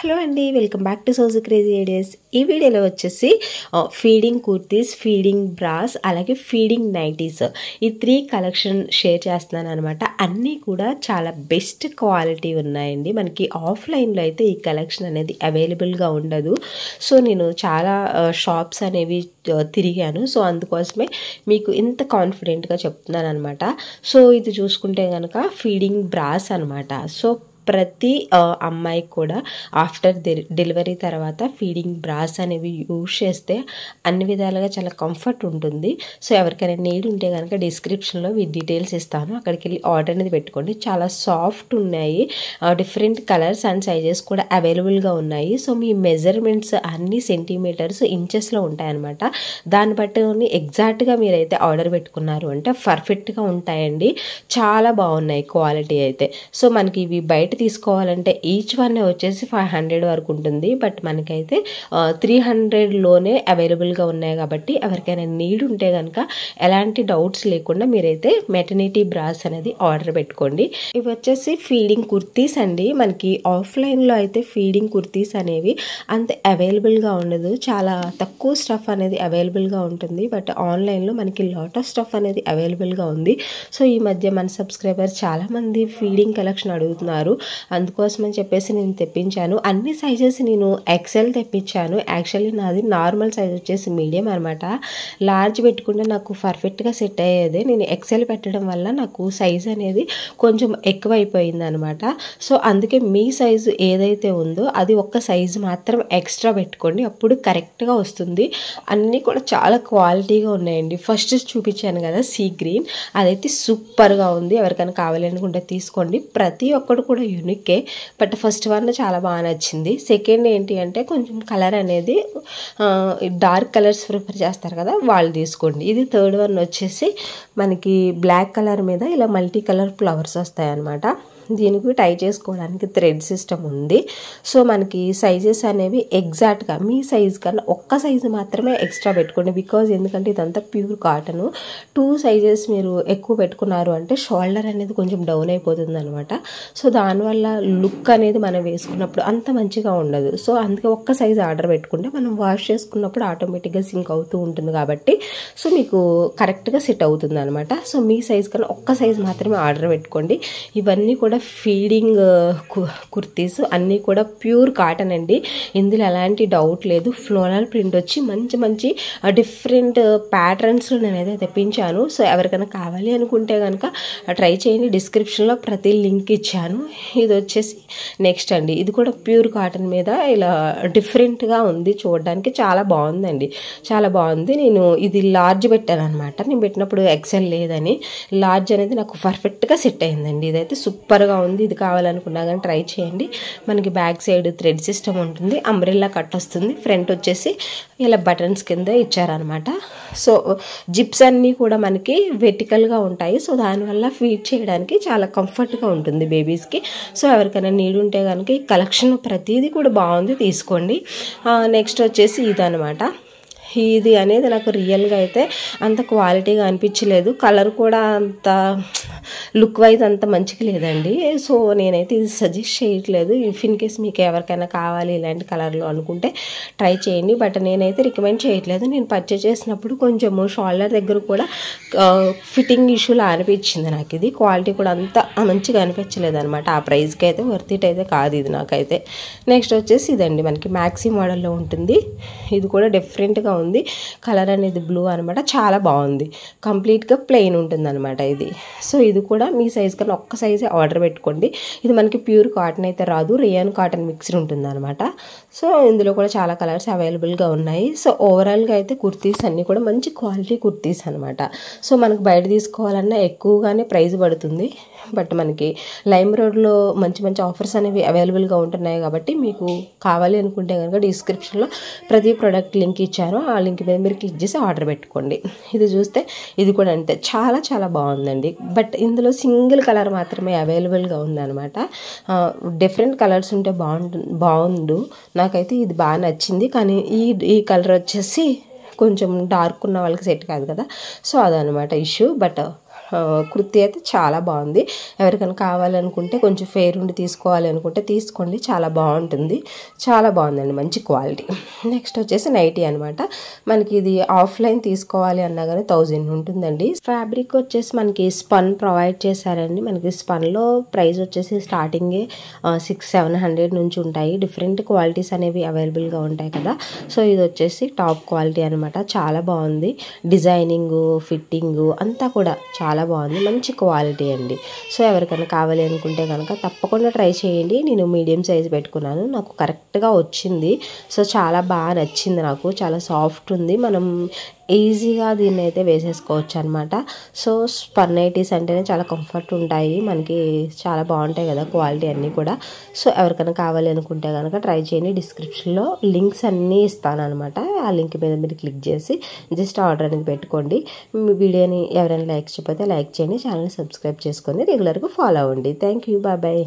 Hello అండి, welcome back to Soju crazy ideas. ఈ వీడియోలో వచ్చేసి ఫీడింగ్ కుర్తీస్, ఫీడింగ్ బ్రాస్, అలాగే ఫీడింగ్ నైటీస్, ఈ 3 కలెక్షన్ షేర్ చేస్తున్నాను అనమాట. అన్నీ కూడా చాలా బెస్ట్ క్వాలిటీ ఉన్నాయండి. మనకి ఆఫ్లైన్లో అయితే ఈ కలెక్షన్ అనేది అవైలబుల్గా ఉండదు. సో నేను చాలా షాప్స్ అనేవి తిరిగాను. సో అందుకోసమే మీకు ఇంత కాన్ఫిడెంట్గా చెప్తున్నాను అనమాట. సో ఇది చూసుకుంటే కనుక ఫీడింగ్ బ్రాస్ అనమాట. సో ప్రతి అమ్మాయికి కూడా ఆఫ్టర్ డెలివరీ తర్వాత ఫీడింగ్ బ్రాస్ అనేవి యూజ్ చేస్తే అన్ని విధాలుగా చాలా కంఫర్ట్ ఉంటుంది. సో ఎవరికైనా నీడ్ ఉంటే కనుక డిస్క్రిప్షన్లో డీటెయిల్స్ ఇస్తాను, అక్కడికి వెళ్ళి ఆర్డర్ అనేది పెట్టుకోండి. చాలా సాఫ్ట్ ఉన్నాయి, డిఫరెంట్ కలర్స్ అండ్ సైజెస్ కూడా అవైలబుల్గా ఉన్నాయి. సో మీ మెజర్మెంట్స్ అన్ని సెంటీమీటర్స్, ఇంచెస్లో ఉంటాయన్నమాట. దాన్ని బట్టి ఎగ్జాక్ట్గా మీరైతే ఆర్డర్ పెట్టుకున్నారు అంటే పర్ఫెక్ట్గా ఉంటాయండి. చాలా బాగున్నాయి క్వాలిటీ అయితే. సో మనకి ఇవి బయట తీసుకోవాలంటే ఈచ్ వన్ వచ్చేసి 500 వరకు ఉంటుంది. బట్ మనకైతే 300లోనే అవైలబుల్గా ఉన్నాయి. కాబట్టి ఎవరికైనా నీడ్ ఉంటే కనుక ఎలాంటి డౌట్స్ లేకుండా మీరైతే మెటర్నిటీ బ్రాస్ అనేది ఆర్డర్ పెట్టుకోండి. ఇవి వచ్చేసి ఫీడింగ్ కుర్తీస్ అండి. మనకి ఆఫ్లైన్లో అయితే ఫీడింగ్ కుర్తీస్ అనేవి అంత అవైలబుల్గా ఉండదు, చాలా తక్కువ స్టఫ్ అనేది అవైలబుల్గా ఉంటుంది. బట్ ఆన్లైన్లో మనకి లాట్ ఆఫ్ స్టఫ్ అనేది అవైలబుల్గా ఉంది. సో ఈ మధ్య మన సబ్స్క్రైబర్స్ చాలామంది ఫీడింగ్ కలెక్షన్ అడుగుతున్నారు, అందుకోసమని చెప్పేసి నేను తెప్పించాను. అన్ని సైజెస్ నేను ఎక్సెల్ తెప్పించాను. యాక్చువల్లీ నాది నార్మల్ సైజ్ వచ్చేసి మీడియం అనమాట. లార్జ్ పెట్టుకుంటే నాకు పర్ఫెక్ట్గా సెట్ అయ్యేది. నేను ఎక్సెల్ పెట్టడం వల్ల నాకు సైజ్ అనేది కొంచెం ఎక్కువ అయిపోయింది అనమాట. సో అందుకే మీ సైజు ఏదైతే ఉందో అది ఒక్క సైజు మాత్రం ఎక్స్ట్రా పెట్టుకోండి, అప్పుడు కరెక్ట్గా వస్తుంది. అన్నీ కూడా చాలా క్వాలిటీగా ఉన్నాయండి. ఫస్ట్ చూపించాను కదా సీ గ్రీన్, అదైతే సూపర్గా ఉంది. ఎవరికైనా కావాలి అనుకుంటే తీసుకోండి. ప్రతి ఒక్కటి కూడా యూనికే. బట్ ఫస్ట్ వన్ చాలా బాగా నచ్చింది. సెకండ్ ఏంటి అంటే కొంచెం కలర్ అనేది డార్క్ కలర్స్ ప్రిఫర్ చేస్తారు కదా, వాళ్ళు తీసుకోండి. ఇది థర్డ్ వన్ వచ్చేసి మనకి బ్లాక్ కలర్ మీద ఇలా మల్టీ కలర్ ఫ్లవర్స్ వస్తాయి అన్నమాట. దీనికి టై చేసుకోవడానికి థ్రెడ్ సిస్టమ్ ఉంది. సో మనకి సైజెస్ అనేవి ఎగ్జాక్ట్గా మీ సైజ్ కన్నా ఒక్క సైజు మాత్రమే ఎక్స్ట్రా పెట్టుకోండి. బికాజ్ ఎందుకంటే ఇదంతా ప్యూర్ కాటను. 2 సైజెస్ మీరు ఎక్కువ పెట్టుకున్నారు అంటే షోల్డర్ అనేది కొంచెం డౌన్ అయిపోతుంది అనమాట. సో దానివల్ల లుక్ అనేది మనం వేసుకున్నప్పుడు అంత మంచిగా ఉండదు. సో అందుకే ఒక్క సైజు ఆర్డర్ పెట్టుకుంటే మనం వాష్ చేసుకున్నప్పుడు ఆటోమేటిక్గా సింక్ అవుతూ ఉంటుంది కాబట్టి సో మీకు కరెక్ట్గా సెట్ అవుతుంది అనమాట. సో మీ సైజ్ కన్నా ఒక్క సైజు మాత్రమే ఆర్డర్ పెట్టుకోండి. ఇవన్నీ కూడా ఫీడింగ్ కుర్తీస్ అన్నీ కూడా ప్యూర్ కాటన్ అండి. ఇందులో ఎలాంటి డౌట్ లేదు. ఫ్లోరల్ ప్రింట్ వచ్చి మంచి మంచి డిఫరెంట్ ప్యాటర్న్స్లో నేనైతే తెప్పించాను. సో ఎవరికైనా కావాలి అనుకుంటే కనుక ట్రై చేయండి. డిస్క్రిప్షన్లో ప్రతి లింక్ ఇచ్చాను. ఇది వచ్చేసి నెక్స్ట్ అండి, ఇది కూడా ప్యూర్ కాటన్ మీద ఇలా డిఫరెంట్గా ఉంది, చూడడానికి చాలా బాగుందండి, చాలా బాగుంది. నేను ఇది లార్జ్ పెట్టాను అనమాట. నేను పెట్టినప్పుడు ఎక్సెల్ లేదని లార్జ్ అనేది నాకు పర్ఫెక్ట్గా సెట్ అయిందండి. ఇదైతే సూపర్గా ఉంది. ఇది కావాలనుకున్నా కానీ ట్రై చేయండి. మనకి బ్యాక్ సైడ్ థ్రెడ్ సిస్టమ్ ఉంటుంది, అంబ్రెల్లా కట్ వస్తుంది, ఫ్రంట్ వచ్చేసి ఇలా బటన్స్ కింద ఇచ్చారనమాట. సో జిప్స్ అన్నీ కూడా మనకి వెర్టికల్గా ఉంటాయి. సో దానివల్ల ఫీడ్ చేయడానికి చాలా కంఫర్ట్గా ఉంటుంది బేబీస్కి. సో ఎవరికైనా నీడ్ ఉంటే కనుక ఈ కలెక్షన్ ప్రతిదీ కూడా బాగుంది, తీసుకోండి. నెక్స్ట్ వచ్చేసి ఇదనమాట. ఇది అనేది నాకు రియల్గా అయితే అంత క్వాలిటీగా అనిపించలేదు. కలర్ కూడా అంత లుక్ వైజ్ అంత మంచిగా లేదండి. సో నేనైతే ఇది సజెస్ట్ చేయట్లేదు. ఇఫ్ ఇన్ కేస్ మీకు ఎవరికైనా కావాలి ఇలాంటి కలర్లో అనుకుంటే ట్రై చేయండి. బట్ నేనైతే రికమెండ్ చేయట్లేదు. నేను పర్చేస్ చేసినప్పుడు కొంచెము షోల్డర్ దగ్గర కూడా ఫిట్టింగ్ ఇష్యూలా అనిపించింది నాకు. ఇది క్వాలిటీ కూడా అంత మంచిగా అనిపించలేదు అనమాట. ఆ ప్రైస్కి అయితే వర్త్ ఇట్ అయితే కాదు ఇది నాకైతే. నెక్స్ట్ వచ్చేసి ఇదండి, మనకి మ్యాక్సీ మోడల్లో ఉంటుంది. ఇది కూడా డిఫరెంట్గా ఉంది. కలర్ అనేది బ్లూ అనమాట, చాలా బాగుంది. కంప్లీట్గా ప్లెయిన్ ఉంటుంది అనమాట ఇది. సో ఇది కూడా మీ సైజ్ కన్నా ఒక్క సైజే ఆర్డర్ పెట్టుకోండి. ఇది మనకి ప్యూర్ కాటన్ అయితే రాదు, రేయాన్ కాటన్ మిక్స్డ్ ఉంటుంది అనమాట. సో ఇందులో కూడా చాలా కలర్స్ అవైలబుల్గా ఉన్నాయి. సో ఓవరాల్గా అయితే కుర్తీస్ అన్నీ కూడా మంచి క్వాలిటీ కుర్తీస్ అనమాట. సో మనకు బయట తీసుకోవాలన్నా ఎక్కువగానే ప్రైస్ పడుతుంది. బట్ మనకి లైమ్ రోడ్లో మంచి మంచి ఆఫర్స్ అనేవి అవైలబుల్గా ఉంటున్నాయి. కాబట్టి మీకు కావాలి అనుకుంటే కనుక డిస్క్రిప్షన్లో ప్రతి ప్రోడక్ట్ లింక్ ఇచ్చాను, ఆ లింక్ మీద మీరు క్లిక్ చేసి ఆర్డర్ పెట్టుకోండి. ఇది చూస్తే ఇది కూడా అంటే చాలా చాలా బాగుందండి. బట్ ఇందులో సింగిల్ కలర్ మాత్రమే అవైలబుల్గా ఉందన్నమాట. డిఫరెంట్ కలర్స్ ఉంటే బాగుండు. నాకైతే ఇది బాగా నచ్చింది. కానీ ఈ కలర్ వచ్చేసి కొంచెం డార్క్ ఉన్న వాళ్ళకి సెట్ కాదు కదా. సో అదనమాట ఇష్యూ. బట్ కుర్తీ అయితే చాలా బాగుంది. ఎవరికైనా కావాలనుకుంటే కొంచెం ఫేర్ ఉండి తీసుకోవాలి అనుకుంటే తీసుకోండి, చాలా బాగుంటుంది. చాలా బాగుందండి, మంచి క్వాలిటీ. నెక్స్ట్ వచ్చేసి నైటీ అనమాట. మనకి ఇది ఆఫ్లైన్ తీసుకోవాలి అన్నా కానీ 1000 ఉంటుందండి. ఫ్యాబ్రిక్ వచ్చేసి మనకి స్పన్ ప్రొవైడ్ చేశారండి. మనకి స్పన్లో ప్రైస్ వచ్చేసి స్టార్టింగే 600-700 నుంచి ఉంటాయి. డిఫరెంట్ క్వాలిటీస్ అనేవి అవైలబుల్గా ఉంటాయి కదా. సో ఇది వచ్చేసి టాప్ క్వాలిటీ అనమాట. చాలా బాగుంది. డిజైనింగ్, ఫిట్టింగ్ అంతా కూడా చాలా బాగుంది, మంచి క్వాలిటీ అండి. సో ఎవరికైనా కావాలి అనుకుంటే కనుక తప్పకుండా ట్రై చేయండి. నేను మీడియం సైజ్ పెట్టుకున్నాను, నాకు కరెక్ట్గా వచ్చింది. సో చాలా బాగా నచ్చింది నాకు. చాలా సాఫ్ట్ ఉంది. మనం ఈజీగా దీన్ని అయితే వేసేసుకోవచ్చు అనమాట. సో స్పన్ నైటీస్ అంటేనే చాలా కంఫర్ట్ ఉంటాయి, మనకి చాలా బాగుంటాయి కదా క్వాలిటీ అన్నీ కూడా. సో ఎవరికైనా కావాలి అనుకుంటే కనుక ట్రై చేయండి. డిస్క్రిప్షన్లో లింక్స్ అన్నీ ఇస్తాను అనమాట. ఆ లింక్ మీద మీరు క్లిక్ చేసి జస్ట్ ఆర్డర్ అనేది పెట్టుకోండి. మీ వీడియోని ఎవరైనా లైక్ చేయకపోతే లైక్ చేయండి, ఛానల్ని సబ్స్క్రైబ్ చేసుకొని రెగ్యులర్గా ఫాలో అవ్వండి. Thank you, bye bye.